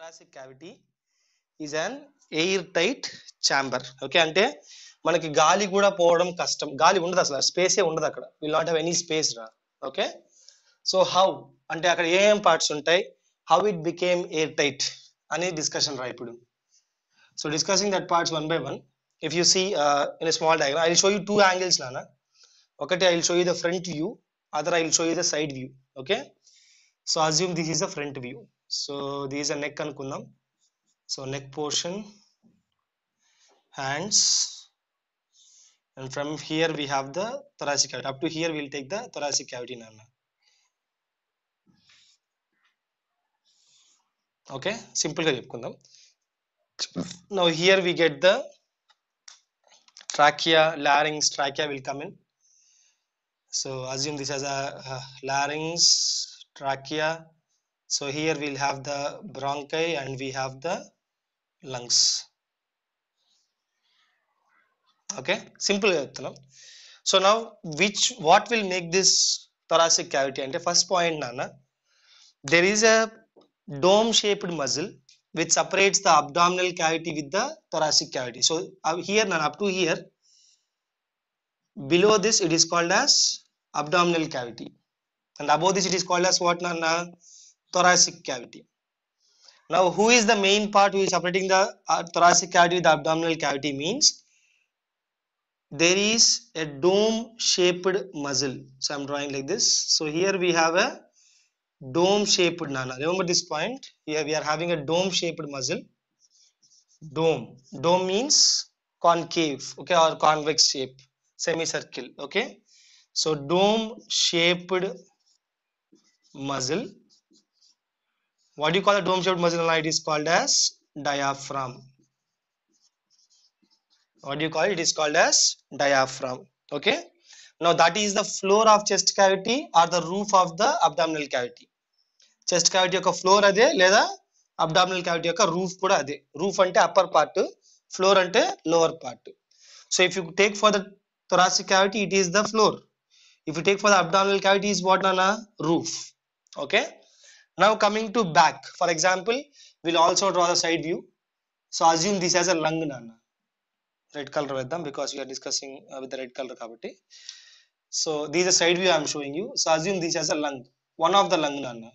thoracic cavity is an airtight chamber. Okay, అంటే మనకి గాలి కూడా పోవడం కష్టం, గాలి ఉండదు, అసలు స్పేసే ఉండదు అక్కడ, will not have any space రా. ఓకే, సో హౌ అంటే అక్కడ ఏం పార్ట్స్ ఉంటాయి, how it became air tight అనే డిస్కషన్ రా ఇప్పుడు. So discussing that parts one by one. If you see in a small diagram, I will show you two angles నానా. ఒకటి I will show you the front view, other I will show you the side view. Okay, so assume this is the front view. So this is a neck అనుకుందాం. So neck portion, hands, and from here we have the thoracic cavity. Up to here we'll take the thoracic cavity nana. Okay, simple ga chepukundam. Now here we get the trachea, larynx. Trachea will come in. So assume this as a larynx, trachea. So here we'll have the bronchi and we have the lungs. Okay, simple ga cheptunam. So now what will make this thoracic cavity ante first point nana, there is a dome shaped muscle which separates the abdominal cavity with the thoracic cavity. So here nana, up to here, below this it is called as abdominal cavity, and above this it is called as what nana, thoracic cavity. Now who is the main part who is separating the thoracic cavity with the abdominal cavity means there is a dome shaped muscle. So I'm drawing like this. So here we have a dome shaped nana. Remember this point, here we are having a dome shaped muscle. Dome means concave, okay, or convex shape, semicircle. Okay, so dome shaped muscle, what do you call a dome shaped muscle? It is called as diaphragm. What do you call it? It is called as diaphragm. Okay, now that is the floor of chest cavity or the roof of the abdominal cavity. Chest cavity యొక్క floor అదే, లేదా abdominal cavity యొక్క roof కూడా అదే. Roof అంటే upper part, floor అంటే lower part. So if you take for the thoracic cavity it is the floor, if you take for the abdominal cavity is what nana, roof. Okay, now coming to back, for example we'll also draw the side view. So assume this as a lung nana, red color veddam because we are discussing with the red color kabatti. So this is a side view I am showing you. So assume this as a lung, one of the lung nana.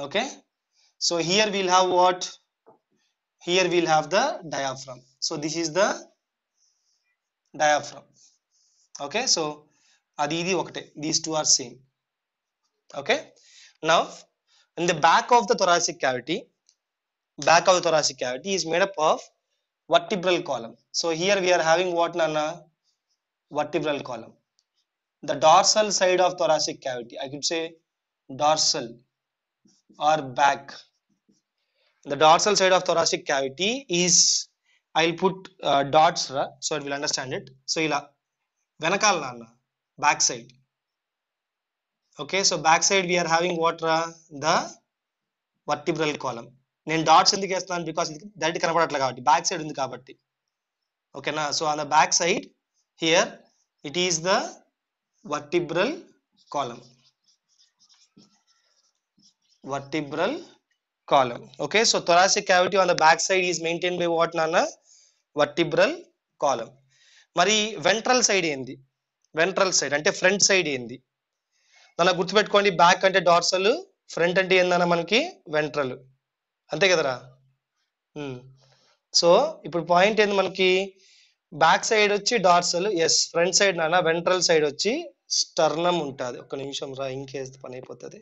Okay, so here we'll have what, here we'll have the diaphragm. So this is the diaphragm. Okay, so adi idi okate, these two are same. Okay, now in the back of the thoracic cavity, back of the thoracic cavity is made up of vertebral column. So here we are having what nana, vertebral column. The dorsal side of thoracic cavity, I could say dorsal or back. The dorsal side of thoracic cavity is, I'll put dots so it will understand it. So ila venakal nana, back side. Okay, so back side we are having what ra, the vertebral column. నేను dots ఎందుకు వేస్తున్నాను, because direct కనపడట్లే కాబట్టి, back side ఉంది కాబట్టి. ఓకేనా, so on the back side here it is the vertebral column. Vertebral column. Okay, so thoracic cavity on the back side is maintained by what nana, vertebral column. మరి ventral side ఏంది, ventral side అంటే front side ఏంది నన్ను గుర్తుపెట్టుకోండి. Back అంటే dorsal, front అంటే ఏందన్నా మనకి వెంట్రల్, అంతే కదరా. సో ఇప్పుడు పాయింట్ ఏంది మనకి, బ్యాక్ సైడ్ వచ్చి డార్సల్, ఎస్. ఫ్రంట్ సైడ్ నాన్న వెంట్రల్ సైడ్ వచ్చి స్టర్నమ్ ఉంటుంది. ఒక్క నిమిషం రా, ఇంకేస్ పని అయిపోతుంది.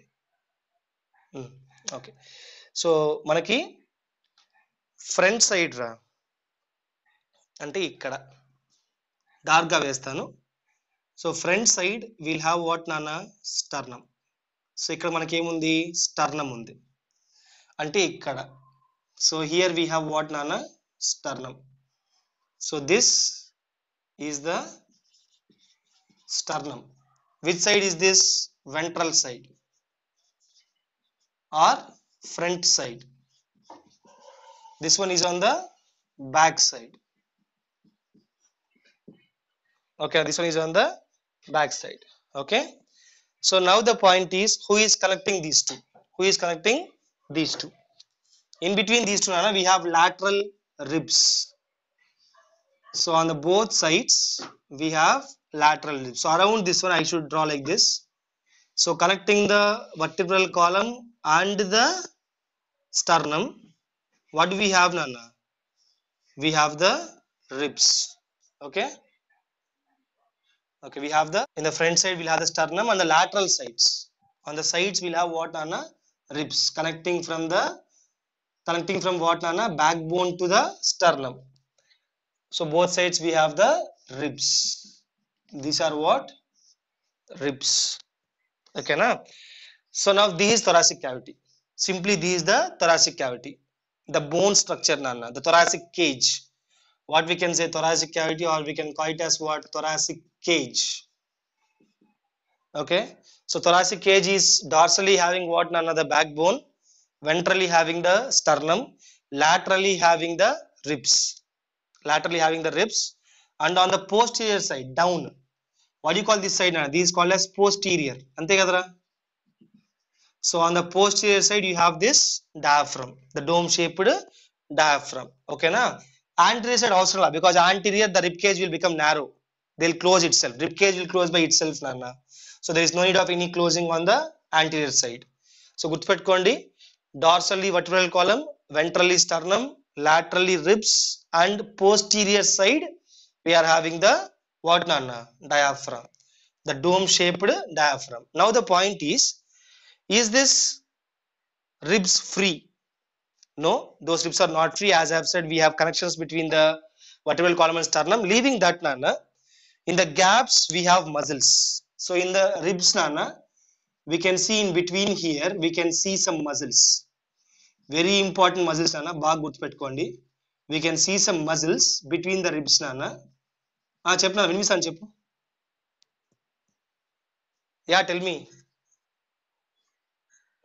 ఓకే, సో మనకి ఫ్రంట్ సైడ్ రా అంటే ఇక్కడ డార్క్గా వేస్తాను. So front side will have what నాన్న, స్టర్నమ్. సో ఇక్కడ మనకి ఏముంది, స్టర్నమ్ ఉంది అంటే ఇక్కడ. So here we have what నాన్న, sternum. So this is the sternum. Which side is this, ventral side or front side? This one is on the back side. Okay, this one is on the back side. Okay, so now the point is, who is connecting these two, who is connecting these two? In between these two, we have lateral ribs. So on the both sides we have lateral ribs. So around this one I should draw like this. So connecting the vertebral column and the sternum, what do we have, Nana? We have the ribs. Okay. Okay, we have the, in the front side we'll have the sternum, and the lateral sides, on the sides we'll have what, Nana? Ribs connecting from what, Nana? Backbone to the sternum. So both sides we have the ribs. These are what? Ribs. Okay, na? So now this is thoracic cavity. Simply this is the thoracic cavity. The bone structure, Nana, the thoracic cage. What we can say, thoracic cavity, or we can call it as what? Thoracic cage. Okay. So thoracic cage is dorsally having what, Nana? The backbone, ventrally having the sternum, laterally having the ribs. And on the posterior side, down, what do you call this side, Nana? This is called as posterior. Ante kadara. So on the posterior side you have this diaphragm, the dome shaped diaphragm. Okay, na? Anterior side also, because anterior the rib cage will become narrow, they'll close itself, rib cage will close by itself, Nana. So there is no need of any closing on the anterior side. So gurtupettukondi, dorsally vertebral column, ventrally sternum, laterally ribs, and posterior side we are having the what, Nana? Diaphragm, the dome shaped diaphragm. Now the point is this ribs free? No, those ribs are not free. As I have said, we have connections between the vertebral column and sternum. Leaving that, Nana, in the gaps we have muscles. So in the ribs, Nana, we can see in between here we can see some muscles, very important muscles, Nana. Baga gurtupettukondi, we can see some muscles between the ribs, Nana. Cheppu Nana, vinisanu cheppu. Yeah, tell me.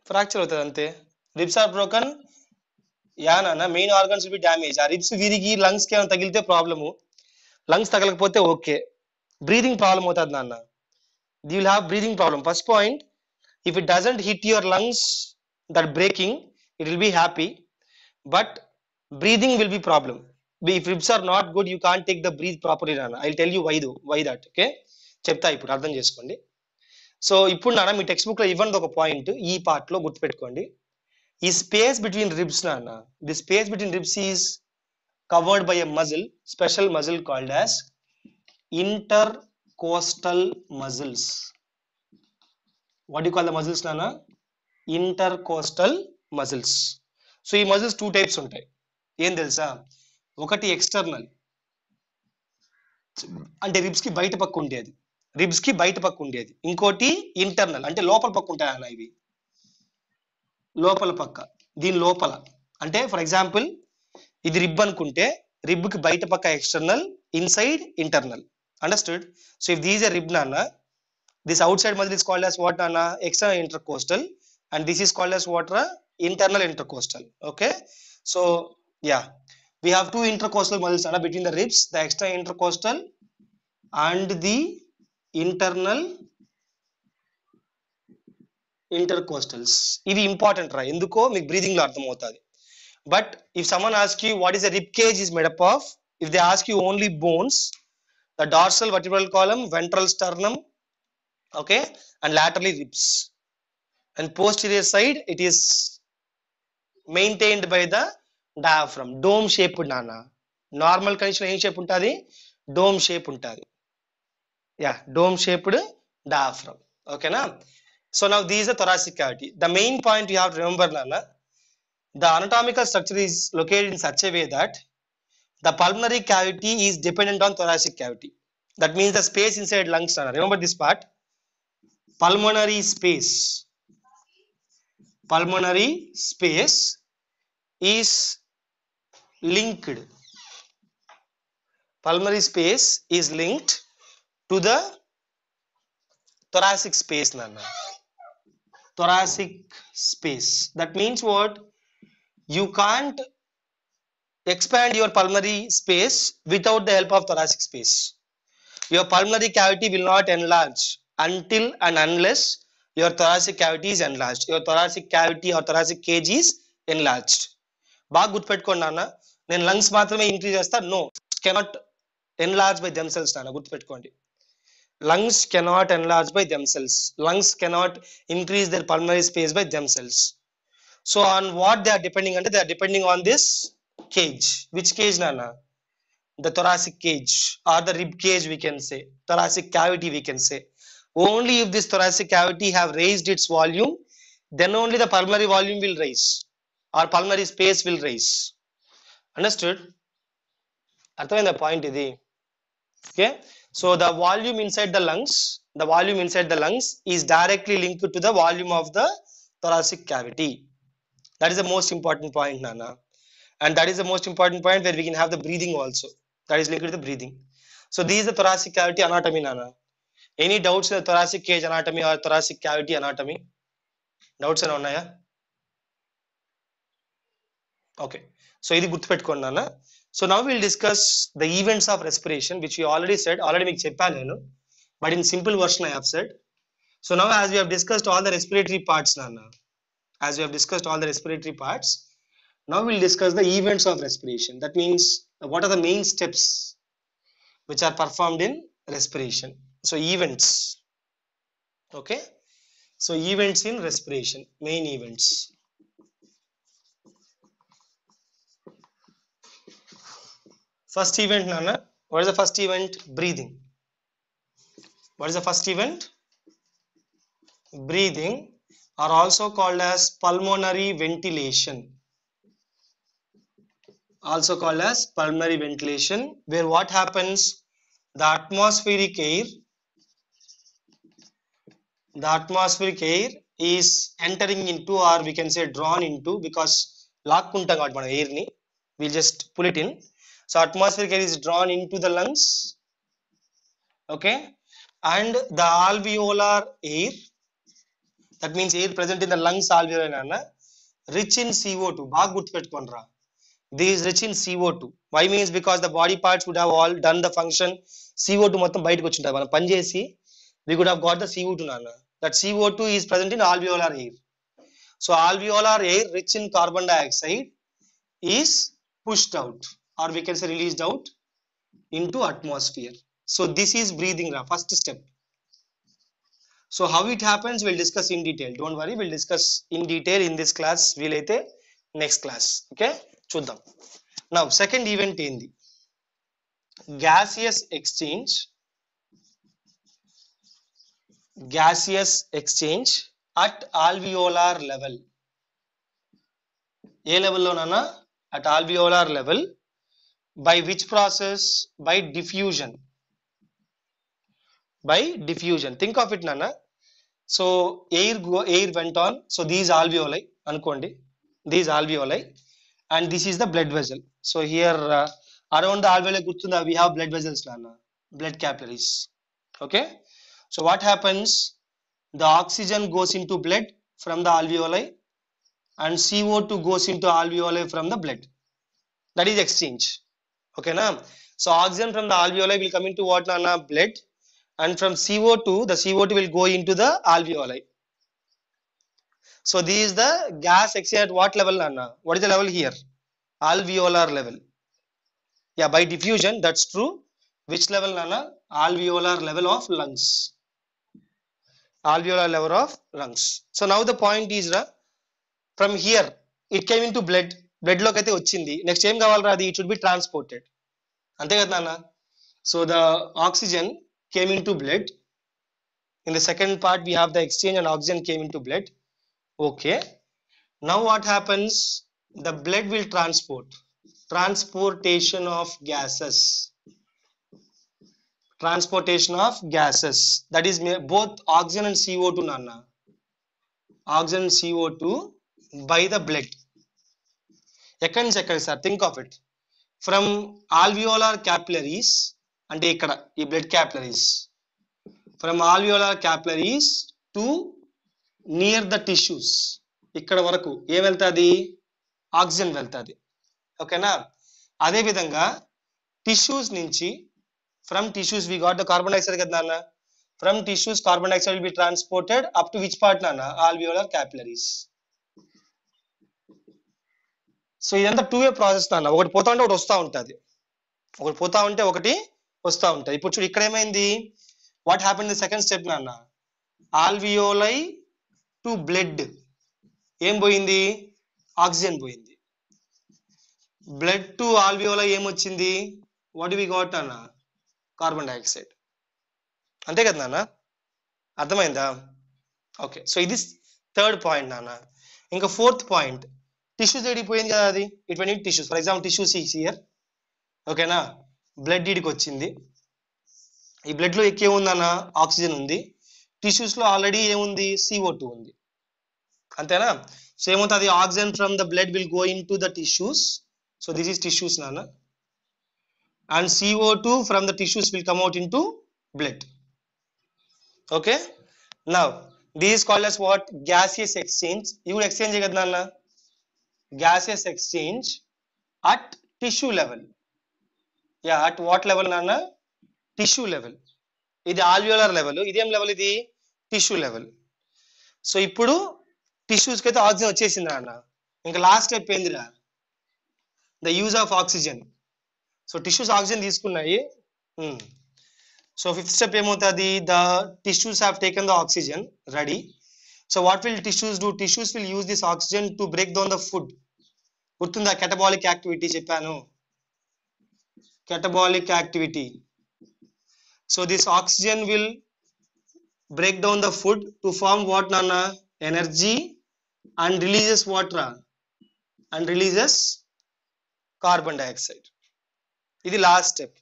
Fracture అవుతుంది అంతే. Ribs are broken. Yeah నాన్న, main organs will be damage. ఆ ribs విరిగి lungs కి ఏమైనా తగిలితే problem, lungs తగలకపోతే okay. Breathing problem అవుతుంది నాన్న. You will have breathing problem. First point, if it doesn't hit your lungs, that breaking, it will be happy, but breathing will be problem. If ribs are not good, you can't take the breath properly నాన్న. I will tell you why that. Okay, చెప్తా ఇప్పుడు, అర్థం చేసుకోండి. So ఇప్పుడు నాన్న, మీ text book లో ఇవ్వండి ఒక పాయింట్, ఈ పార్ట్ లో గుర్తుపెట్టుకోండి. ఈ స్పేస్ బిట్వీన్ రిబ్స్, నాన్న, the space between ribs is covered by a muscle, special muscle called as intercostal muscles. What do you call the muscles, Nana? Intercostal muscles. So ఈ muscles two types ఉంటాయి. ఏం తెలుసా? ఒకటి external, అంటే ribs కి బయట పక్క ఉండేది, ఇంకోటి ఇంటర్నల్, అంటే లోపల పక్క ఉంటాయి అన్న. ఇవి లోపల పక్క, దీని లోపల, అంటే ఫర్ ఎగ్జాంపుల్ ఇది రిబ్ అనుకుంటే, రిబ్ కి బయట పక్క external, inside internal. Understood? So if these a rib, నాన్న, this outside muscle is called as what, నాన్న? External intercostal, and this is called as what, internal intercostal. Okay, so yeah, we have two intercostal muscles, naana, between the ribs, the external intercostal and the internal intercostals. ఇవి important రా, ఎందుకో మీకు breathing లో అర్థం అవుతుంది. But if someone asks you what is a rib cage is made up of, if they ask you only bones, the dorsal vertebral column, ventral sternum, okay, and laterally ribs, and posterior side it is maintained by the diaphragm, dome shaped, nana. Normal condition em shape untadi? Dome shape untadi. Yeah, dome shaped diaphragm. Okay na? So now this is the thoracic cavity. The main point you have to remember, nana, the anatomical structure is located in such a way that the pulmonary cavity is dependent on thoracic cavity. That means the space inside lungs, nana. Remember this part. Pulmonary space is linked. Pulmonary space is linked to the thoracic space, nana. Thoracic space. That means what? You can't expand your pulmonary space without the help of thoracic space. Your pulmonary cavity will not enlarge until and unless your thoracic cavity is enlarged. Your thoracic cavity or thoracic cage is enlarged. బాగా గుర్తుపెట్టుకోండి నాన్న. నేను lungs మాత్రమే increase చేస్తా, no, cannot enlarge by themselves నాన్న, గుర్తుపెట్టుకోండి. Lungs cannot enlarge by themselves. Lungs cannot increase their pulmonary space by themselves. So on what they are depending on? They are depending on this cage. Which cage, Nana? The thoracic cage or the rib cage, we can say. Thoracic cavity, we can say. Only if this thoracic cavity have raised its volume, then only the pulmonary volume will raise or pulmonary space will raise. Understood? అర్థమైందా point ఇది? Okay, so the volume inside the lungs is directly linked to the volume of the thoracic cavity. That is the most important point, Nana, and that is the most important point where we can have the breathing also, that is linked to the breathing. So this is the thoracic cavity anatomy, Nana. Any doubts in the thoracic cage anatomy or thoracic cavity anatomy? Doubts are unnaya? Okay, so ఇది గుర్తుపెట్టుకోండి నాన్న. So now we'll discuss the events of respiration, which we already said, already మీకు చెప్పాను నేను, but in simple version I have said. So now as we have discussed all the respiratory parts, Nana, as we have discussed all the respiratory parts, now we'll discuss the events of respiration. That means what are the main steps which are performed in respiration. So events, okay, so events in respiration, main events. First event, Nana, what is the first event? Breathing. What is the first event? Breathing, are also called as pulmonary ventilation. Also called as pulmonary ventilation, where what happens? The atmospheric air is entering into, or we can say drawn into, because లాక్కుంటాం కాబట్టి మనం air ni, we'll just pull it in. So atmospheric air is drawn into the lungs, okay, and the alveolar air, that means air present in the lungs alveoli, nana, rich in CO2. బాగా గుర్తుపెట్టుకోండిరా, this is rich in CO2. Why? Means because the body parts would have all done the function, CO2 మొత్తం బయటకు వచ్చింటాయి, మనం పని చేసి we could have got the CO2, nana. That CO2 is present in alveolar air. So alveolar air rich in carbon dioxide is pushed out, or we can say released out into atmosphere. So this is breathing, first step. So how it happens, we'll discuss in detail. Don't worry, we'll discuss in detail in this class. వీలైతే next class, okay, చూద్దాం. Now second event ఏంది? Gaseous exchange at alveolar level. ఏ లెవెల్లో నాన్న? At alveolar level. By which process? By diffusion. By diffusion. Think of it, Nana. So air went on. So these alveoli, anukondi, these alveoli, and this is the blood vessel. So here around the alveoli gurtunda, we have blood vessels, Nana, blood capillaries. Okay. So what happens? The oxygen goes into blood from the alveoli, and CO2 goes into alveoli from the blood. That is exchange. Okay, na? So oxygen from the alveoli will come into what, Nana? Blood, and from CO2, the CO2 will go into the alveoli. So this is the gas exchange at what level, Nana? What is the level here? Alveolar level. Yeah, by diffusion, that's true. Which level, Nana? Alveolar level of lungs. Alveolar level of lungs. So now the point is, from here it came into blood. Blood లోకి అయితే వచ్చింది. Next ఏం కావాలరా? అది it should be transported. అంతే కదా నాన్న? So the oxygen came into blood. In the second part we have the exchange and oxygen came into blood. Okay. Now what happens? The blood will transport. Transportation of gases. Transportation of gases. That is both oxygen and CO2, Nana. Oxygen and CO2 by the blood. Second, sir, think of it. From alveolar capillaries, అంటే ఇక్కడ ఈ blood capillaries, from alveolar capillaries to near the tissues, ఇక్కడ వరకు ఏం వెళ్తుంది? Oxygen వెళ్తుంది. ఓకేనా? అదే విధంగా టిష్యూస్ నుంచి, from tissues we got the carbon dioxide కదా నాన్న, from tissues carbon dioxide will be transported up to which part నాన్న? Alveolar capillaries. సో ఇదంతా 2-way ప్రాసెస్ నాన్న. ఒకటి పోతా ఉంటే ఒకటి వస్తూ ఉంటుంది, ఒకటి పోతా ఉంటే ఒకటి వస్తూ ఉంటుంది. ఇప్పుడు చూడు ఇక్కడ ఏమైంది, what happen the second step నాన్న, ఆల్వియోలై టు బ్లడ్ ఏం పోయింది, ఆక్సిజన్ పోయింది. బ్లడ్ టు ఆల్వియోలై ఏమొచ్చింది, వాట్ వి గాట్ అన్న, కార్బన్ డైఆక్సైడ్. అంతే కదా నాన్న, అర్థమైందా? ఓకే, సో ఇది థర్డ్ పాయింట్ నాన్న. ఇంకా ఫోర్త్ పాయింట్, టిష్యూస్ ఎడిపోయింది కదా, అది it when tissues. For example tissues here, ఓకేనా, బ్లడ్ ఇడికి వచ్చింది. ఈ బ్లడ్ లో ఏముందన్న, ఆక్సిజన్ ఉంది. టిష్యూస్ లో ఆల్రెడీ ఏముంది, CO2 ఉంది. అంతేనా? సో ఏమవుతుంది, oxygen from the blood will go into the tissues. So this is tissues నాన్న, and CO2 from the tissues will come out into blood. Okay, now this is called as what, gaseous exchange. ఇది కూడా exchange కదా నాన్న, gaseous exchange at tissue level. Yeah, at what level నాన్న, tissue level. ఇది alveolar level, ఇదేం level, ఇది tissue level. So ఇప్పుడు tissues కి అయితే ఆక్సిజన్ వచ్చేసింది నాన్న. ఇంకా లాస్ట్ స్టెప్ ఏందిరా, the use of oxygen. So tissues oxygen తీసుకున్నాయి. సో ఫిఫ్త్ స్టెప్ ఏమవుతుంది, the tissues have taken the oxygen ready. So what will tissues do, tissues will use this oxygen to break down the food. గుర్తుందా, catabolic activity చెప్పాను, catabolic activity. So this oxygen will break down the food to form what nana, energy, and releases water and releases carbon dioxide. This is last step.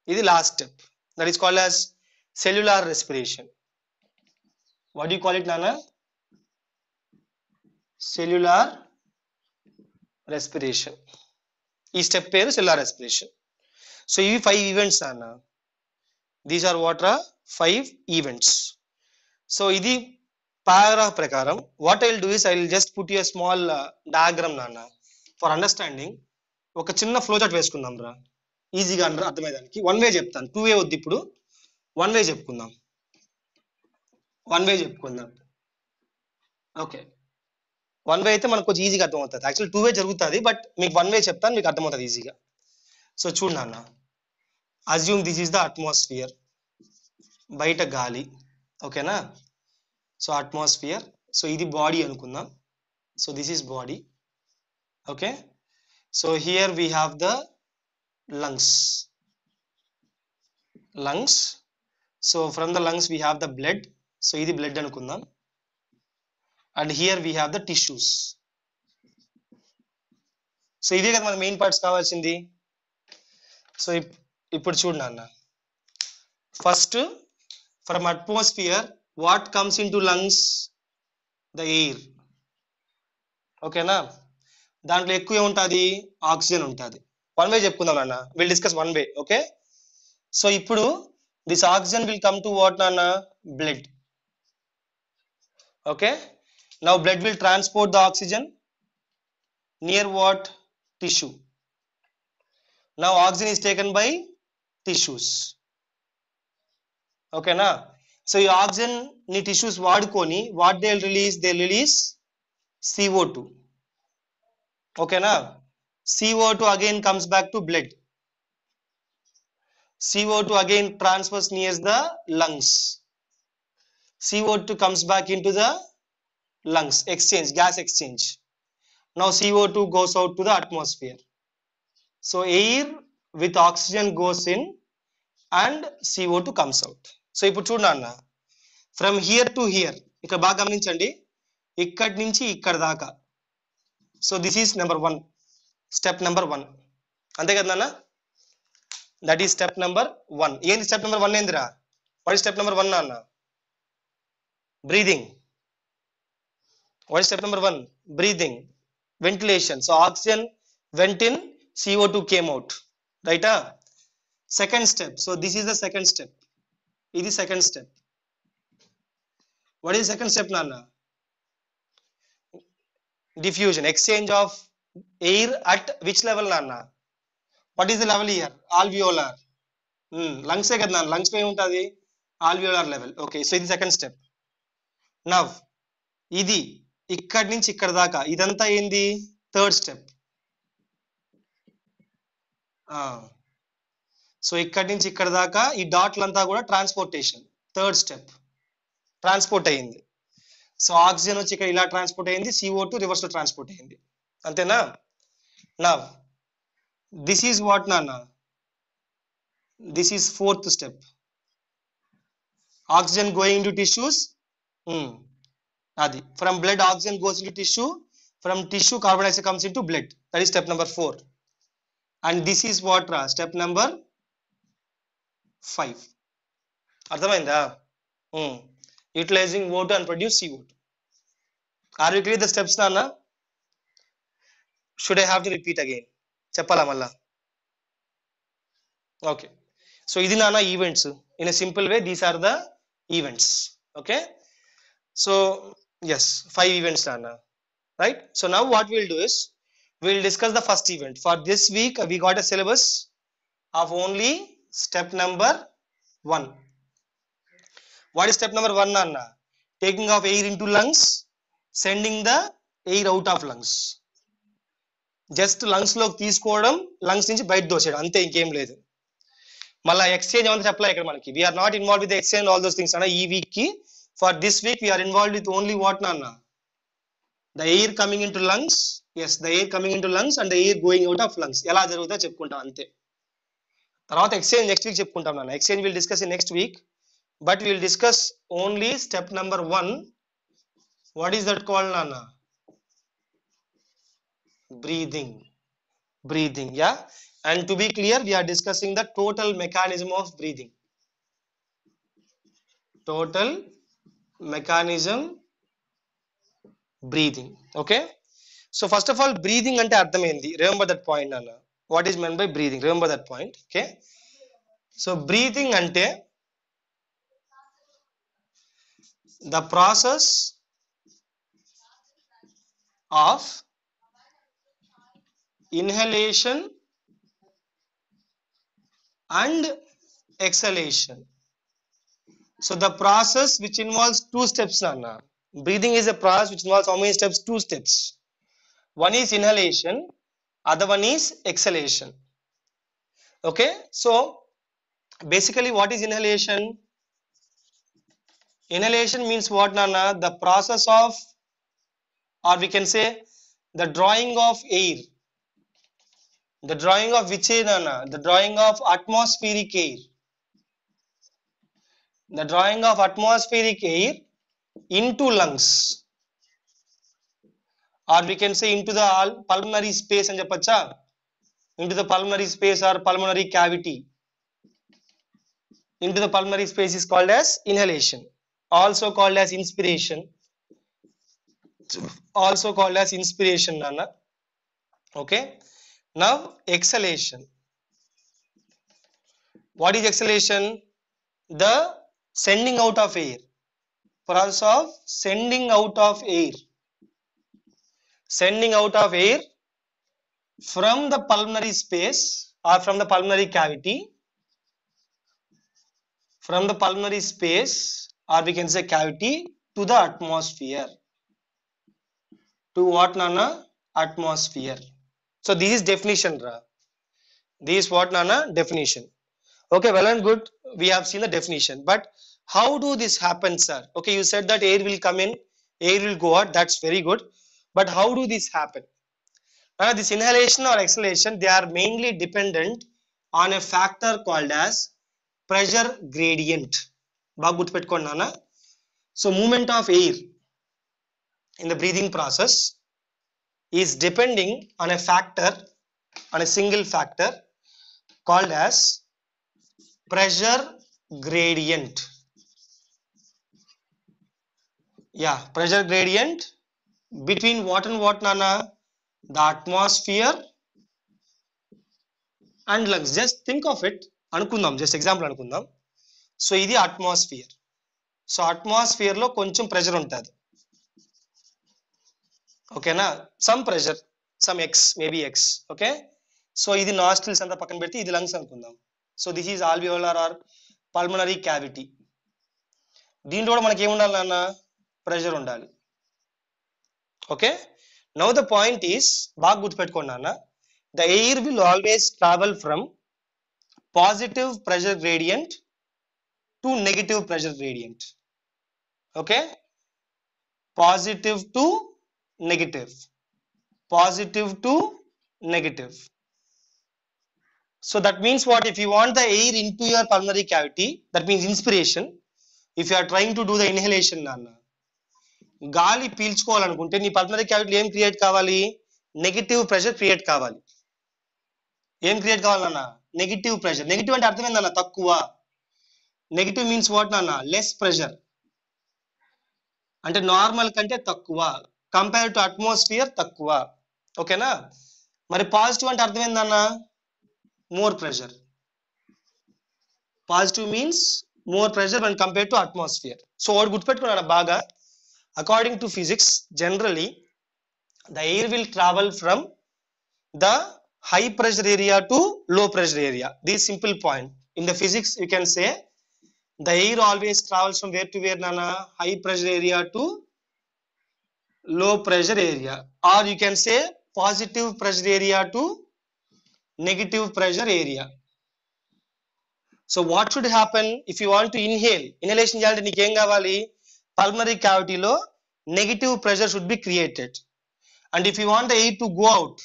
This is last step. That is called as cellular respiration. What do you call it nana? Cellular respiration. This step is cellular respiration. So these 5 events nana. These are what are 5 events. So ఇది paragraph ప్రకారం what I will do is I will just put you a small diagram నాన్న for understanding. ఒక చిన్న flow chart వేసుకుందాం రా, ఈజీగా అర్థమయ్యేదానికి. 1 వే చెప్తాను, 2 వే వద్దు ఇప్పుడు, 1 వే చెప్పుకుందాం, 1 వే చెప్పుకుందాం. ఓకే, 1 వే అయితే మనకు కొంచెం ఈజీగా అర్థమవుతుంది. యాక్చువల్లీ 2 వే జరుగుతుంది, బట్ మీకు 1 వే చెప్తాను, మీకు అర్థమవుతుంది ఈజీగా. సో చూడు నాన్న, assume this is the atmosphere, బయట గాలి, ఓకేనా. సో అట్మాస్ఫియర్, సో ఇది బాడీ అనుకుందాం. So this is body, okay. So here we have the lungs, lungs. So from the lungs we have the blood, so ఇది blood అనుకుందాం. And here we have the tissues. So ఇవే కదా మన main parts కావాల్సింది. So ఇప్పుడు చూడు నాన్న, first from atmosphere what comes in to lungs, the air, ఓకేనా. దాంట్లో ఎక్కువ ఏముంటుంది, ఆక్సిజన్ ఉంటుంది. 1 వే చెప్పుకుందాం నాన్న, will discuss 1 way, okay. So ఇప్పుడు this oxygen will come to what నాన్న, blood, okay. Now blood will transport the oxygen near what, tissue. Now oxygen is taken by tissues, okay na. So ఈ oxygen ని tissues వాడుకొని what they'll release CO2, okay na. CO2 again comes back to blood, CO2 again transfers near the lungs, CO2 comes back into the lungs, exchange, gas exchange. Now CO2 goes out to the atmosphere. So air with oxygen goes in and CO2 comes out. So ఇప్పుడు చూడండి అన్న, from here to hear, ఇక్కడ బాగా గమనించండి, ఇక్కడి నుంచి ఇక్కడ దాకా. So this is number 1, step number 1, అంతే కదా నాన్న, దట్ ఈస్ స్టెప్ నెంబర్ 1. ఏంది స్టెప్ నెంబర్ 1 ఏందిరా, వాట్ ఈస్ స్టెప్ నెంబర్ 1 అన్న, breathing. What is step number 1, breathing, ventilation. So oxygen went in, CO2 came out, right? Second step, so this is the second step, this is second step. What is the second step nana, diffusion, exchange of air at which level nana, what is the level here, alveolar. Lungs e kada nana, lungs lo em untadi, alveolar level, okay. So this is second step. Now ఇది ఇక్కడి నుంచి ఇక్కడ దాకా, ఇదంతా ఏంది, third step. So ఇక్కడి నుంచి ఇక్కడ దాకా ఈ డాట్లంతా కూడా ట్రాన్స్పోర్టేషన్, థర్డ్ స్టెప్ ట్రాన్స్పోర్ట్ అయ్యింది. సో ఆక్సిజన్ వచ్చి ఇక్కడ ఇలా ట్రాన్స్పోర్ట్ అయ్యింది, CO2 రివర్స్ లో ట్రాన్స్పోర్ట్ అయ్యింది, అంతేనా? నా దిస్ ఈజ్ వాట్ నాన్న, this is fourth step, oxygen going into tissues. Adi from blood oxygen goes into tissue, from tissue carbon dioxide comes into blood, that is step number 4. And this is what step number 5. అర్థమైందా? Utilizing O2 and produce CO2. Are you clear the steps నాన్న? Should I have to repeat again? చెప్పాలా మళ్ళా? Okay, so ఇది నాన్న events. In a simple way, these are the events. Okay, so yes, 5 events Nana, right? So now what we'll do is we'll discuss the first event. For this week we got a syllabus of only step number 1. What is step number 1 Nana? Taking of air into lungs, sending the air out of lungs. Just lungs లో తీసుకోవడం, lungs నుంచి బయట దోసేయడం, అంతే, ఇంకేం లేదు. మళ్ళీ exchange ఏమంతా చెప్పలే ఇక్కడ మనకి. We're not involve with exchange all those things అన్న ఈ వీక్ కి. For this week we're involve with only what నాన్న, the air coming into lungs. Yes, the air coming into lungs and the air going out of lungs ఎలా జరుగుతుందో చెప్పుకుంటాం అంతే. తర్వాత exchange next week చెప్పుకుంటాం నాన్న. Exchange will discuss in next week, but will discuss only step number 1. What is that called నాన్న? Breathing. Breathing, yeah. And to be clear, we are discussing the total mechanism of breathing. Total mechanism breathing. Okay. So first of all, breathing ante ardham endi? Remember that point nana. What is meant by breathing? Remember that point. Okay. So breathing ante the process of inhalation and exhalation. So the process which involves 2 steps nana. Breathing is a process which involves how many steps? 2 steps. One is inhalation, other one is exhalation. Okay, so basically what is inhalation? Inhalation means what nana? The process of, or we can say the drawing of air. The drawing of which air nana? The drawing of atmospheric air. The drawing of atmospheric air into lungs, or we can say into the pulmonary space and chepacha, into the pulmonary space or pulmonary cavity. Into the pulmonary space is called as inhalation, also called as inspiration, also called as inspiration nana. Okay, now exhalation. What is exhalation? The sending out of air, process of sending out of air, sending out of air from the pulmonary space or from the pulmonary cavity, from the pulmonary space or we can say cavity to the atmosphere. To what nana? Atmosphere. So this is definition ra. This is what nana? Definition. Okay, well and good, we have seen the definition, but how do this happen sir? Okay, you said that air will come in, air will go out, that's very good, but how do this happen? This inhalation or exhalation, they are mainly dependent on a factor called as pressure gradient. Baga gurtupeట్టుకోండి నాన్న. So movement of air in the breathing process is depending on a factor, on a single factor called as pressure gradient. Yeah, pressure gradient between what and what nana? The atmosphere and lungs. Just think of it, anukundam, just example anukundam. So idi atmosphere. So atmosphere lo koncham pressure untadi. Okay na, some pressure, some x, maybe x. Okay, so idi nostrils anta pakkana petti idi lungs anukundam. So this is alveolar or pulmonary cavity. దీంట్లో కూడా మనకి ఏముండాలి నాన్న? Pressure ఉండాలి. Okay, now the point is, బాగా గుర్తుపెట్టుకోండి నాన్న, the air will always travel from positive pressure gradient to negative pressure gradient. Okay, positive to negative, positive to negative. So that means what? If you want the air into your pulmonary cavity, that means inspiration. If you are trying to do the inhalation, నాన్న గాలి పీల్చుకోవాలనుకుంటే నీ pulmonary క్యావిటీలో ఏం create కావాలి? Negative pressure create కావాలి. ఏం create కావాలన్నా? Negative pressure. Negative అంటే అర్థం ఏందన్న? తక్కువ. నెగిటివ్ మీన్స్ వాట్ నాన్న? Less pressure. అంటే నార్మల్ కంటే తక్కువ, కంపేర్ టు అట్మాస్ఫియర్ తక్కువ. ఓకేనా? మరి పాజిటివ్ అంటే అర్థం ఏందన్న? More pressure. Positive means more pressure when compared to atmosphere. So వాడు గుర్తుపెట్టుకున్నాడు బాగా. According to physics, generally the air will travel from the high pressure area to low pressure area. This simple point. In the physics, you can say the air always travels from where to where, nana? High pressure area to low pressure area. Or you can say positive pressure area to negative pressure area. So what should happen if you want to inhale? Inhalation చేయాలంటే నీకు ఏం కావాలి? Pulmonary cavity లో negative pressure should be created. And if you want the air to go out,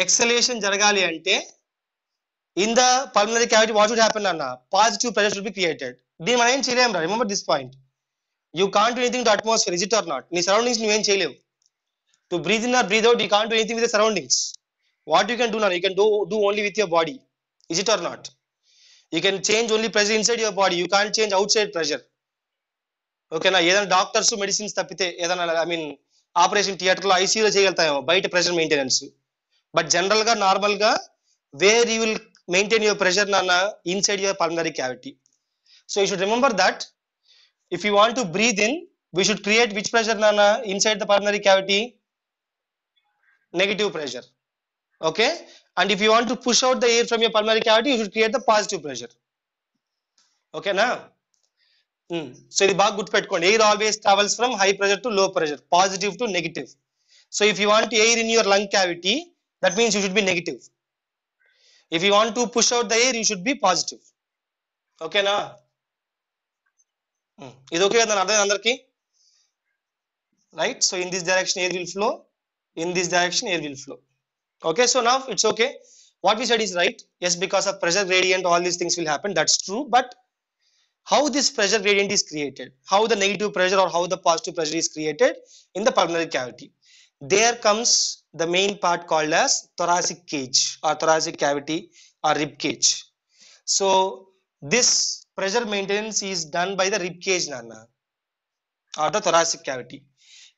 exhalation జరగాలి అంటే in the pulmonary cavity what should happen అన్న? Positive pressure should be created. దీన్ని మనం ఏం చేయలేం రా. Remember this point. You can't do anything to atmosphere, is it or not? నీ surroundings నువ్వేం చేయలేవు. To breathe in or breathe out, you can't do anything with the surroundings. What you can do now? You can do only with your body. Is it or not? You can change only pressure inside your body. You can't change outside pressure. ఓకేనా? ఏదైనా doctors medicines తప్పితే ఏదైనా operation థియేటర్లో ఐసీయూలో చేయగలుగుతాయేమో బయట pressure maintenance. But జనరల్గా నార్మల్గా where you will maintain your pressure నాన్న? Inside your pulmonary cavity. So you should remember that if you want to breathe in, we should create which pressure నాన్న? Inside the pulmonary cavity? Negative pressure. Okay, and if you want to push out the air from your pulmonary cavity, you should create the positive pressure. Okay na? So ఇది బాగా గుర్తుపెట్టుకోండి. Air always travels from high pressure to low pressure, positive to negative. So if you want air in your lung cavity, that means you should be negative. If you want to push out the air, you should be positive. Okay na? ఇది okay కదా అర్థం అందరికి? Right? So in this direction air will flow, in this direction air will flow. Okay, so now it's okay. What we said is right. Yes, because of pressure gradient, all these things will happen. That's true. But how this pressure gradient is created? How the negative pressure or how the positive pressure is created in the pulmonary cavity? There comes the main part called as thoracic cage or thoracic cavity or rib cage. So this pressure maintenance is done by the rib cage, nana, or the thoracic cavity.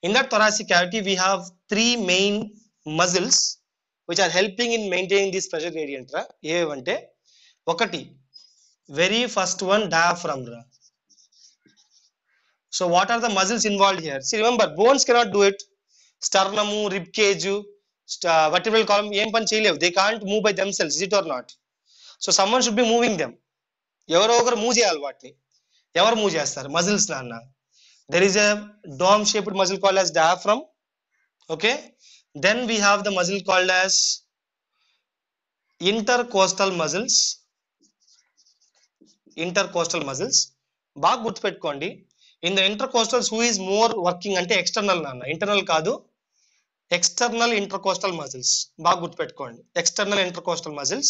In that thoracic cavity, we have three main muscles which are helping in maintaining this pressure gradient ra. ఏవంటే ఒకటి, very first one, diaphragm ra. So what are the muscles involved here? See, remember, bones cannot do it. Sternum, rib cage, vertebral column ఏం పని చేయలేవు. They can't move by themselves, is it or not? So someone should be moving them. ఎవరో ఒకరు move చేయాలి వాటిని. ఎవరు move చేస్తారు? Muscles నాన్న. There is a dome shaped muscle called as diaphragm. Okay, then we have the muscle called as intercostal muscles. Intercostal muscles బాగా గుర్తుపెట్టుకోండి. In the intercostals, who is more working అంటే external నాన్న, internal కాదు, external intercostal muscles. బాగా గుర్తుపెట్టుకోండి, external intercostal muscles.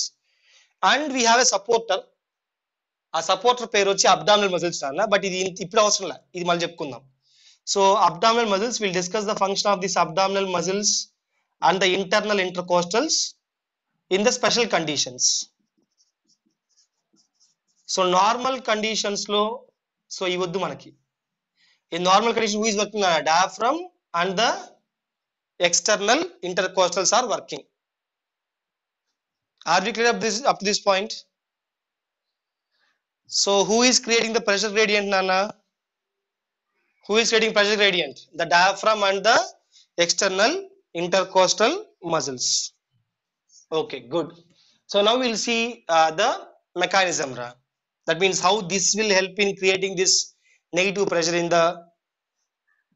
And we have a supporter. ఆ supporter పేరు వచ్చి అబ్డామినల్ మజిల్స్ నాన్న. బట్ ఇది ఇప్పుడు అవసరం లే, ఇది మళ్ళీ చెప్పుకుందాం. So abdominal muscles, will discuss the function of these abdominal muscles and the internal intercostals in the special conditions. So normal conditions lo, so ivoddu manaki. In normal condition, who is working? Diaphragm and the external intercostals are working. Are we clear up to this point? So who is creating the pressure gradient, nana? Who is creating pressure gradient? The diaphragm and the external intercostal muscles. Okay, good. So now we'll see the mechanism. That means how this will help in creating this negative pressure in the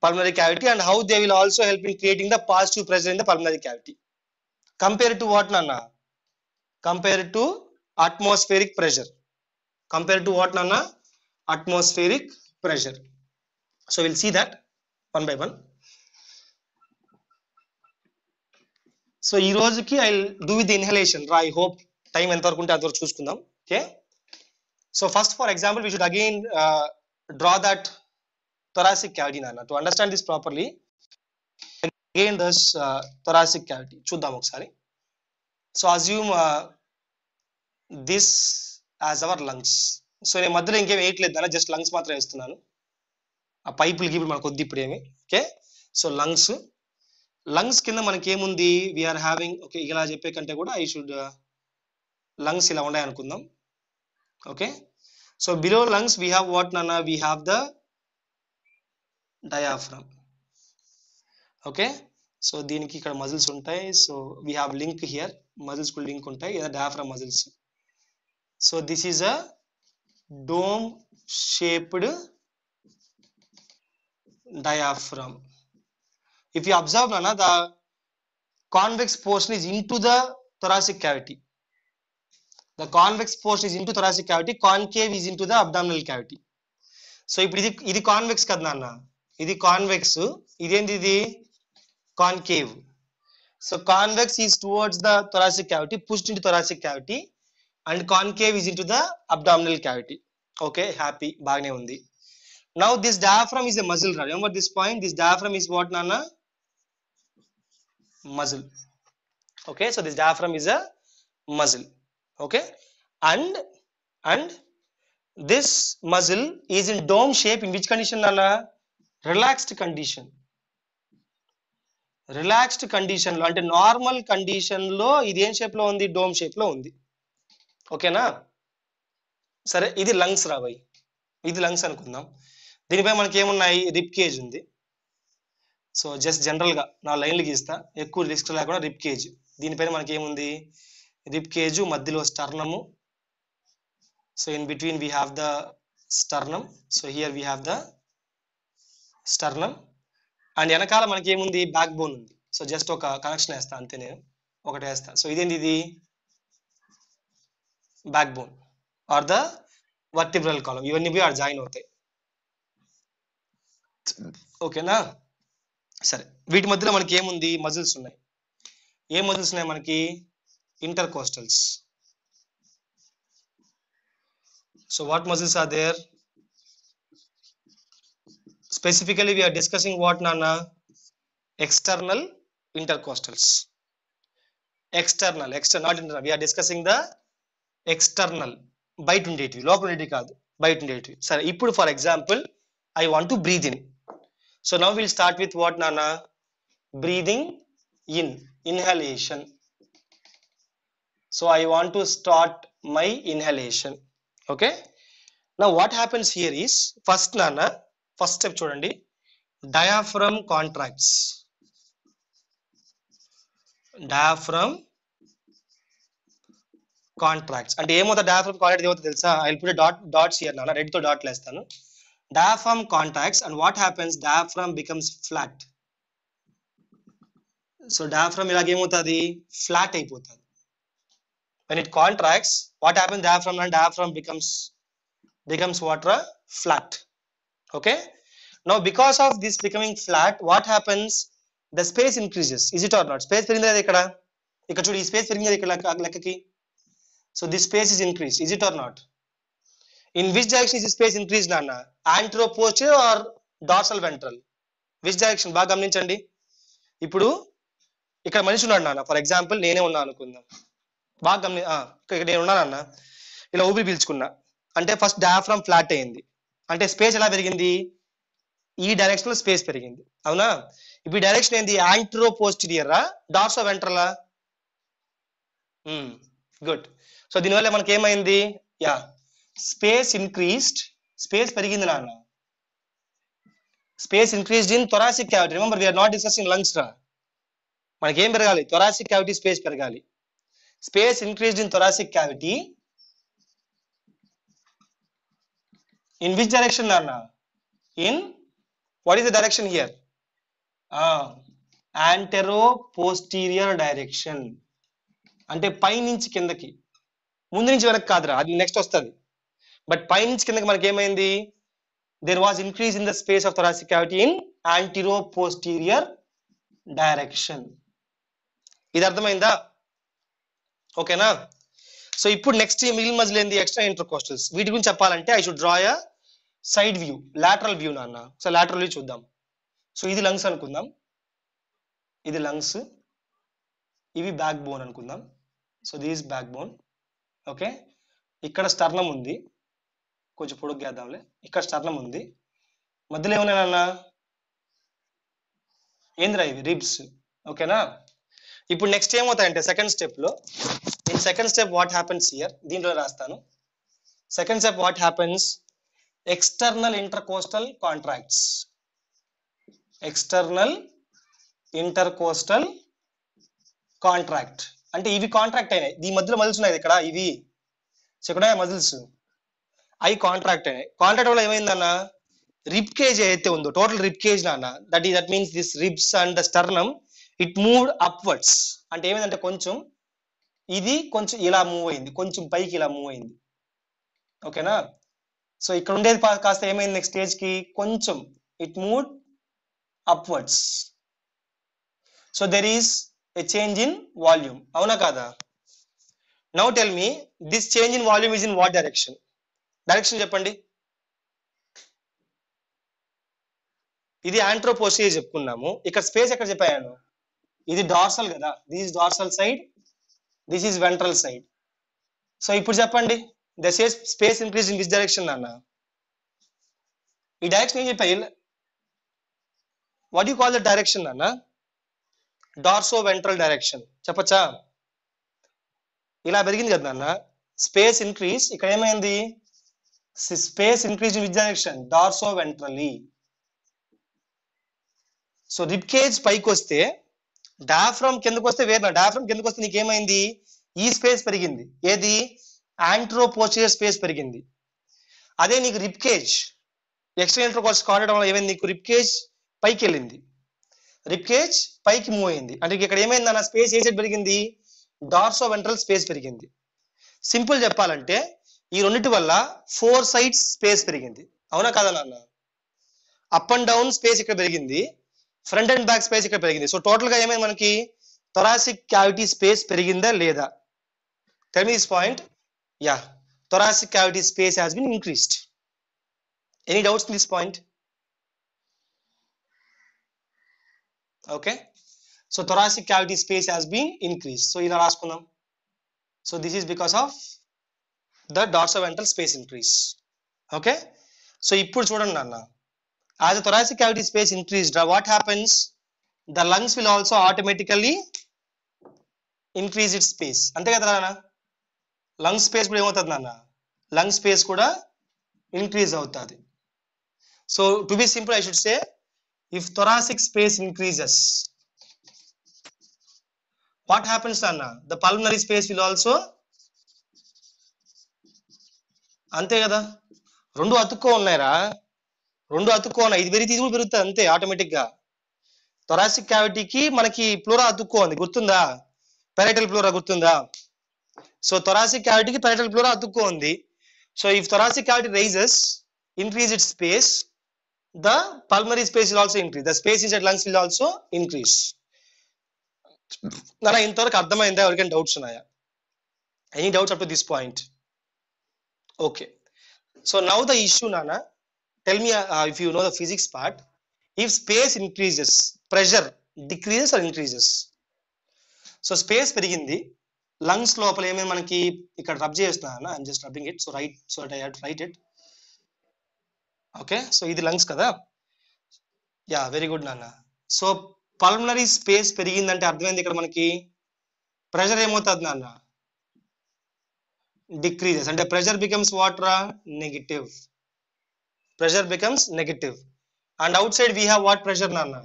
pulmonary cavity and how they will also help in creating the positive pressure in the pulmonary cavity. Compared to what, Nana? Compared to atmospheric pressure. Compared to what, Nana? Atmospheric pressure. So we'll see that one by one. So ee rojuki I'll do with the inhalation. I hope time ఎంత వరకు ఉంటే అంతవరకు చూసుకుందాం. Okay. So first, for example, we should again draw that thoracic cavity, Nana. To understand this properly, again this thoracic cavity చూద్దాం ఒకసారి. So assume this as our lungs. So నేను మధ్యలో ఇంకేం వేయట్లేదు అన్న, జస్ట్ లంగ్స్ మాత్రం వేస్తున్నాను. ఆ పైపులకి ఇప్పుడు మనకు వద్దు ఇప్పుడు ఏమి. ఓకే, సో లంగ్స్ కింద మనకి ఏముంది, వీఆర్ హ్యావింగ్, ఓకే ఇలా చెప్పే కంటే కూడా ఐ షుడ్ లంగ్స్ ఇలా ఉన్నాయి అనుకుందాం. Okay, so below lungs we have what నాన్న, we have the diaphragm. Okay, so దీనికి ఇక్కడ మజిల్స్ ఉంటాయి. So we have link here, muscles కూడా లింక్ ఉంటాయి, diaphragm muscles. So this is a dome shaped diaphragm. If you observe, Nana, the convex portion is into the thoracic cavity. The convex portion is into thoracic cavity, concave is into the abdominal cavity. So ఇప్పుడు ఇది convex కదా నాన్న, ఇది convex, ఇదేంటి ఇది concave. So convex is towards the thoracic cavity, pushed into thoracic cavity, and concave is into the abdominal cavity. Okay, happy, bagane undi. Now this diaphragm is a muscle. Remember this point, this diaphragm is what, Nana? Muscle. Okay, so this diaphragm is a muscle. Okay, and this muscle is in dome shape. In which condition, Nana? Relaxed condition. Relaxed condition lo, ante normal condition lo idi em shape lo undi, dome shape lo undi. ఓకేనా, సరే ఇది lungs రాబాయి, ఇది lungs అనుకుందాం. దీనిపై మనకి ఏమున్నాయి, rib cage ఉంది. So just జనరల్గా నా లైన్లు గీస్తా, ఎక్కువ రిస్క్ లేకుండా రిప్ కేజ్. దీనిపైన మనకి ఏముంది, రిప్ కేజ్, మధ్యలో sternum. So in between we have the sternum. So here we have the sternum. And వెనకాల మనకి ఏముంది, బ్యాక్ బోన్ ఉంది. సో జస్ట్ ఒక కనెక్షన్ వేస్తా అంతే, నేను ఒకటి వేస్తా. సో ఇదేంటి, ఇది backbone or the vertebral column. ఇవన్నీ పోయి ఆడ జాయిన్ అవుతాయి. ఓకేనా, సరే వీటి మధ్యలో మనకి ఏముంది, మజిల్స్ ఉన్నాయి. ఏ మజిల్స్ ఉన్నాయి మనకి, intercostals. So what muscles are there, specifically we are discussing what, Nana? External intercostals. External, not internal. We are discussing the external. బయట ఉండేటివి, లోపల ఉండేటివి కాదు, బయట ఉండేటివి. సరే ఇప్పుడు for example I want to breathe in. So now will start with what, నానా? Breathing in, inhalation. So I want to start my inhalation. Okay, now what happens here is, first నానా, ఫస్ట్ స్టెప్ చూడండి, diaphragm contracts. Diaphragm contracts అంటే ఏమవుతుంది, diaphragm contract ఏమవుతుంది తెలుసా? I will put dots here నాన్న, red తో డాట్లు వేస్తాను. Diaphragm contracts and what happens, diaphragm becomes flat. So diaphragm ఇలాగేమవుతుంది, flat అయిపోతుంది. when it contracts, what happens, diaphragm becomes what, flat. Okay, now because of this becoming flat, what happens, the space increases. Is it or not? Space పెరిగింది కదా ఇక్కడ, ఇక్కడ చూడు, ఈ space పెరిగింది ఇక్కడ లెక్కకి. So this space is increased. Is it or not? In which direction is the space increased, Nana? Anteroposterior or dorsal ventral? Which direction? బాగా గమనించండి. ఇప్పుడు ఇక్కడ మనిషి ఉన్నాడు నాన్న, ఫర్ ఎగ్జాంపుల్ నేనే ఉన్నా అనుకుందాం. బాగా ఇక్కడ నేను ఉన్నానన్న, ఇలా ఊపిరి పీల్చుకున్నా అంటే ఫస్ట్ డయాఫ్రమ్ ఫ్లాట్ అయింది, అంటే స్పేస్ ఎలా పెరిగింది, ఈ డైరెక్షన్ లో స్పేస్ పెరిగింది, అవునా? ఇప్పుడు ఈ డైరెక్షన్ ఏంది, యాంట్రోపోస్టీరియరా డార్సో వెంట్రలా? గుడ్. సో దీనివల్ల మనకి ఏమైంది, యా స్పేస్ ఇంక్రీస్డ్, స్పేస్ పెరిగింది నాన్న. Space increased in thoracic cavity. Remember we are not discussing lungs రా, మనకి ఏం పెరగాలి, థొరాసిక్ క్యావిటీ స్పేస్ పెరగాలి. Space increased in thoracic cavity. In which direction, Nana? In what is the direction here? Antero-posterior direction. అంటే పై నుంచి కిందకి, ముందు నుంచి వెనక్కి కాదురా, అది నెక్స్ట్ వస్తుంది. బట్ పై నుంచి కిందకి మనకి ఏమైంది, there was increase in the space of thoracic cavity in anteroposterior direction. ఇది అర్థమైందా? ఓకేనా? సో ఇప్పుడు నెక్స్ట్ మిగిలిన మజిల్ ఏంది, ఎక్స్ట్రా ఇంటర్కోస్టల్స్. వీటి గురించి చెప్పాలంటే I should draw a side view, lateral view నాన్న. సో లాటరల్ వ్యూ చూద్దాం. సో ఇది లంగ్స్ అనుకుందాం, ఇది లంగ్స్, ఇవి బ్యాక్ బోన్ అనుకుందాం. So this back bone. Okay, ఇక్కడ స్టర్నం ఉంది, కొంచెం పొడుగు చేద్దాంలే. ఇక్కడ స్టర్నం ఉంది, మధ్యలో ఏమన్నానన్న ఏంద్రా ఇవి, రిబ్స్. ఓకేనా? ఇప్పుడు నెక్స్ట్ ఏమవుతాయంటే సెకండ్ స్టెప్ లో, in second step what happens here, దీంట్లో రాస్తాను. Second step what happens, external intercostal contracts. External intercostal contract అంటే ఇవి కాంట్రాక్ట్ అయినాయి, ఈ మధ్యలో మజిల్స్ ఉన్నాయి ఇక్కడ, ఇవి ఇక్కడ మజిల్స్ అవి కాంట్రాక్ట్ అయినాయి. కాంట్రాక్ట్ వల్ల ఏమైందన్న, రిబ్ కేజ్ అయితే ఉందో, టోటల్ రిబ్ కేజ్ నాన్న, that means this ribs and the sternum it moved upwards. అంటే ఏమైందంటే కొంచెం ఇది కొంచెం ఇలా మూవ్ అయింది, కొంచెం పైకి ఇలా మూవ్ అయింది. ఓకేనా? సో ఇక్కడ ఉండేది కాస్త ఏమైంది, నెక్స్ట్ స్టేజ్ కి కొంచెం it moved upwards. So there is a change in volume, అవునా కాదా? Now tell me this change in volume is in what direction? Direction చెప్పండి. ఇది యాంట్రోపోస్టీరియర్ చెప్పుకున్నాము, ఇక్కడ స్పేస్ ఎక్కడ చెప్పాను, ఇది డార్సల్ కదా, this is dorsal side, this is ventral side. So ఇప్పుడు చెప్పండి, the space increase in which direction అన్న? ఈ డైరెక్షన్ ఏం చెప్పా, what you call the direction అన్న? డార్సో వెంట్రల్ డైరెక్షన్ చెప్పచ్చా? ఇలా పెరిగింది కదా నాన్న స్పేస్ ఇంక్రీజ్, ఇక్కడ ఏమైంది, space increase in which direction, dorsoventrally. So rib cage పైకి వస్తే, డయాఫ్రమ్ కిందకు వస్తే వేరు, డయాఫ్రమ్ కిందకు వస్తే నీకేమైంది, ఈ స్పేస్ పెరిగింది, ఏది యాంట్రోపోస్టీరియర్ స్పేస్ పెరిగింది. అదే నీకు rib cage extra intercostal contract వల్ల ఏమైంది, నీకు రిబ్ కేజ్ పైకి వెళ్ళింది, రిబ్ కేజ్ పైకి మూవ్ అయింది. అంటే ఇక్కడ ఏమైంది అన్న, స్పేస్ ఏ సైడ్ పెరిగింది, డార్సో వెంట్రల్ స్పేస్ పెరిగింది. సింపుల్ చెప్పాలంటే ఈ రెండింటి వల్ల 4 సైడ్స్ స్పేస్ పెరిగింది, అవునా కదా నాన్న? అప్ అండ్ డౌన్ స్పేస్ ఇక్కడ పెరిగింది, ఫ్రంట్ అండ్ బ్యాక్ స్పేస్ ఇక్కడ పెరిగింది. సో టోటల్ గా ఏమైంది మనకి, థొరాసిక్ క్యావిటీ స్పేస్ పెరిగిందా లేదా? Tell me this point. Yeah, thoracic cavity space has been increased. Any doubts in this point? Okay, so thoracic cavity space has been increased. So ఇలా రాసుకుందాం. So this is because of the dorsoventral space increase. Okay, so ఇప్పుడు చూడండి నాన్న, as the thoracic cavity space increased, what happens, the lungs will also automatically increase its space. అంతే కదా నాన్న, lung space కూడా ఏమవుతుంది నాన్న, లంగ్ స్పేస్ కూడా ఇంక్రీజ్ అవుతుంది. So to be simple I should say, if thoracic space increases, what happens నాన్న, the pulmonary space will also, అంతే కదా, రెండు అతుక్కో ఉన్నాయిరా, రెండు అతుక్కో ఉన్నాయి, ఇది పెరిగితే ఇది కూడా పెరుగుతుంది అంతే ఆటోమేటిక్ గా. థొరాసిక్ క్యావిటీకి మనకి ప్లూరా అతుక్కో ఉంది, గుర్తుందా, పెరైటల్ ప్లూరా గుర్తుందా? సో థొరాసిక్ క్యావిటీకి పెరైటల్ ప్లూరా అతుక్కో ఉంది. So if thoracic cavity rises, increase its space, the pulmonary space will also increase, the space inside lungs will also increase. నాన్న ఇంతవరకు అర్థమైందా? ఎవరికైనా డౌట్స్ ఉన్నాయా? Any doubts up to this point? Okay, so now the issue nana, tell me if you know the physics part, if space increases, pressure decreases or increases? So space perigindi, lungs lopala em manaki ikkada rub chestunna, I am just rubbing it, so right, so that I have to write it. Okay, so idi lungs kada, yeah, very good nana. So pulmonary space perigindante ardhamaindi ikkada manaki pressure emotadi nana, decreases, and the pressure becomes what ra, negative, pressure becomes negative, and outside we have what pressure nana,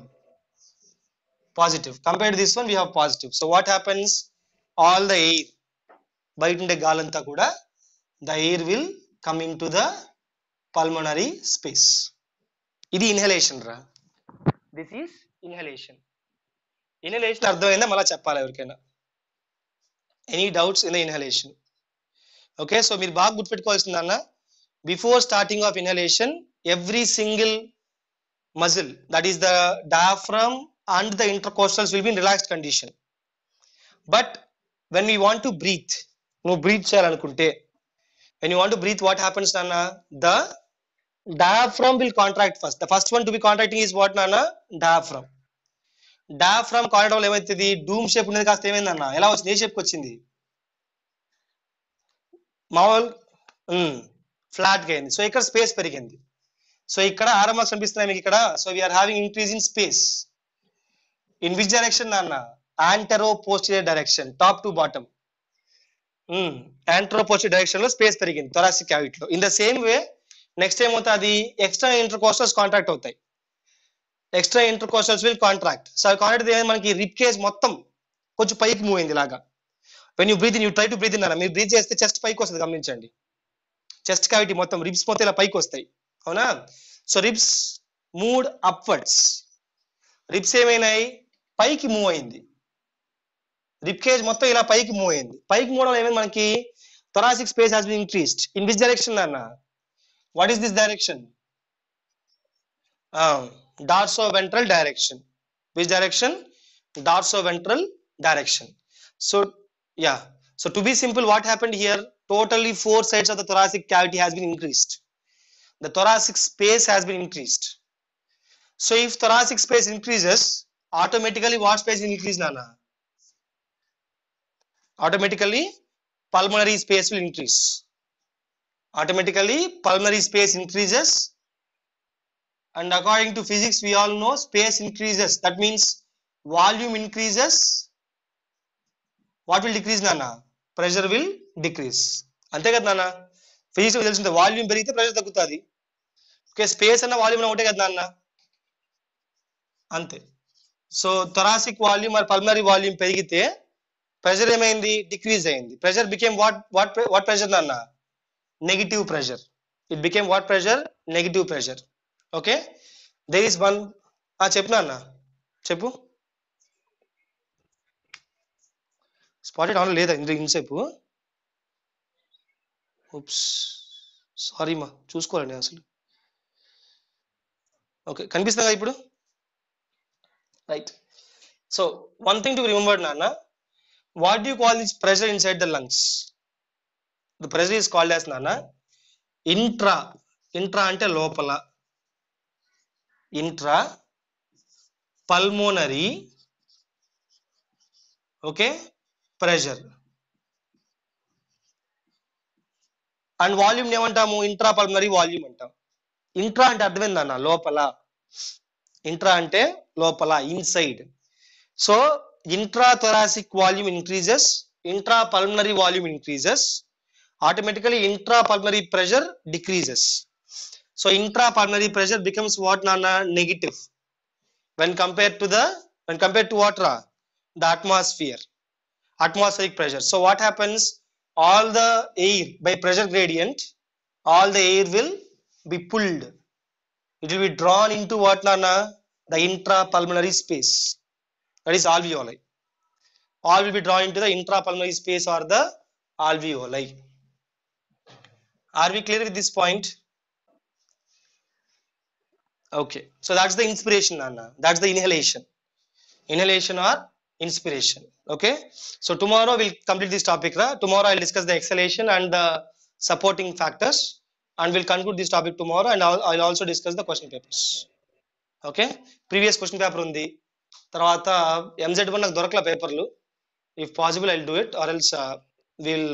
positive. Compared to this one we have positive. So what happens, all the air బయట ఉండే గాలంతా కూడా, the air will come into the pulmonary space. ఇది inhalation రా, this is inhalation. Inhalation అర్థమైందా? మళ్ళీ చెప్పాలి ఎవరికైనా. Any doubts in the inhalation? Okay, so మీరు బాగా గుర్తుపెట్టుకోవాల్సింది అన్న, before starting of inhalation, every single muscle, that is the diaphragm and the intercostals, will be in relaxed condition. But when we want to breathe, నువ్వు breath చేయాలనుకుంటే, when you want to breathe, what happens nana? The diaphragm will contract first. The first one to be contracting is what nana? Diaphragm. Diaphragm contract వల్ల ఏమవుతుంది? డూమ్ shape ఉన్నది కాస్త ఏమైందన్న, ఎలా వచ్చింది? ఏ షేప్కి వచ్చింది? మామూలు ఫ్లాట్ గా అయింది. సో ఇక్కడ స్పేస్ పెరిగింది. సో ఇక్కడ ఆరో మార్క్స్ కనిపిస్తున్నాయి మీకు ఇక్కడ. So we're having increase in space. In which direction నాన్న? Anteroposterior direction, top to bottom. Anteroposterior direction లో స్పేస్ పెరిగింది థొరాసిక్ క్యావిటీలో. In the same way next ఏమవుతుంది? ఎక్స్ట్రా ఇంటర్కోస్టల్స్ కాంట్రాక్ట్ అవుతాయి. Extra intercostals will contract. So contract మనకి rib cage మొత్తం కొంచెం పైకి మూవ్ అయింది లాగా. When you breathe in, you try to breathe in అన్న, మీరు బ్రీత్ చేస్తే చెస్ట్ పైకి వస్తుంది, గమనించండి. చెస్ట్ క్యావిటీ మొత్తం రిబ్స్ మొత్తం ఇలా పైకి వస్తాయి, అవునా? So ribs moved upwards. Ribs ఏమైనాయి? పైకి మూవ్ అయింది. రిబ్ కేజ్ మొత్తం ఇలా పైకి మూవ్ అయింది. పైకి మూవ్ అవడం ఏమైంది మనకి? Thoracic space has been increased. In which direction అన్న? What is this direction? Dorsoventral direction. Which direction? Dorsoventral direction. So yeah, so to be simple, what happened here? Totally 4 sides of the thoracic cavity has been increased. The thoracic space has been increased. So if thoracic space increases, automatically what space will increase nana? Automatically pulmonary space will increase. Automatically pulmonary space increases, and according to physics we all know space increases, that means volume increases. What will decrease nana? Pressure will decrease. ante kada nana, physics lo telusinte volume perigite pressure taggutadi. Okay, space anna volume na ote kada nana, ante. So thoracic volume or pulmonary volume perigite pressure emaindi? Decrease ayindi. Pressure became what pressure nana? Negative pressure. It became what pressure? Negative pressure. Okay, there is one. చెప్పు నాన్న, చెప్పు. Spotted on లేదా ఇంతసేపు? Oops, sorry మా, చూసుకోవాలండి అసలు. Okay, కనిపిస్తుందా ఇప్పుడు? Right. So one thing to remember నాన్న, what do call this pressure inside the lungs? The pressure is called as నాన్న ఇంట్రా. ఇంట్రా అంటే లోపల. Intra pulmonary, okay, pressure. And volume ఏమంటాము? ఇంట్రా పల్మనరీ వాల్యూమ్ అంటాం. Intra అంటే అర్థమైందన్న, లోపల. Intra అంటే లోపల, inside. So intra thoracic volume increases, intra pulmonary volume increases, automatically intra pulmonary pressure decreases. So intra pulmonary pressure becomes what nana? Negative when compared to what ra? The atmosphere, atmospheric pressure. So what happens? All the air, by pressure gradient, all the air will be pulled. It will be drawn into what nana? The intra pulmonary space, that is alveoli. All will be drawn into the intra pulmonary space or the alveoli. Are we clear with this point? Okay, so that's the inspiration Anna, that's the inhalation. Inhalation or inspiration. Okay, so tomorrow we'll complete this topic. Tomorrow I'll discuss the exhalation and the supporting factors, and we'll conclude this topic tomorrow, and I'll also discuss the question papers. Okay, previous question paper undi, tarvata MZ1 నాకు దొరకల పేపర్లు. If possible I'll do it, or else we'll